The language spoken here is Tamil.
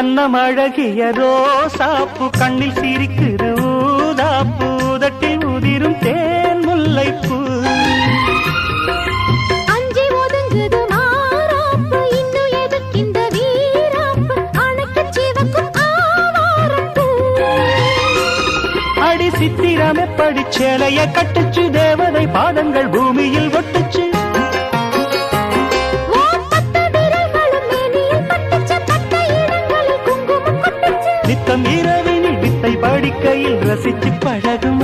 கண்ணமழகிய ரோசாப்பு கண்ணில் சிரிக்குது ஊதாப்பு உதட்டில் உதிரும் தேன் முல்லைப்பூ அஞ்சி ஒதுங்குது மாறாப்பு இன்னும் எதுக்கிந்த வீராப்பு அணைக்கு சிவக்கும் ஆவாரப்பூ அடி சித்திரமே படிச்சேலைய கட்டுச்சு தேவதை பாதங்கள் பூமியில் ஒட்டுச்சு நித்தம் இரவினில் வித்தை படிக்கையில் ரசிச்சு பழகும்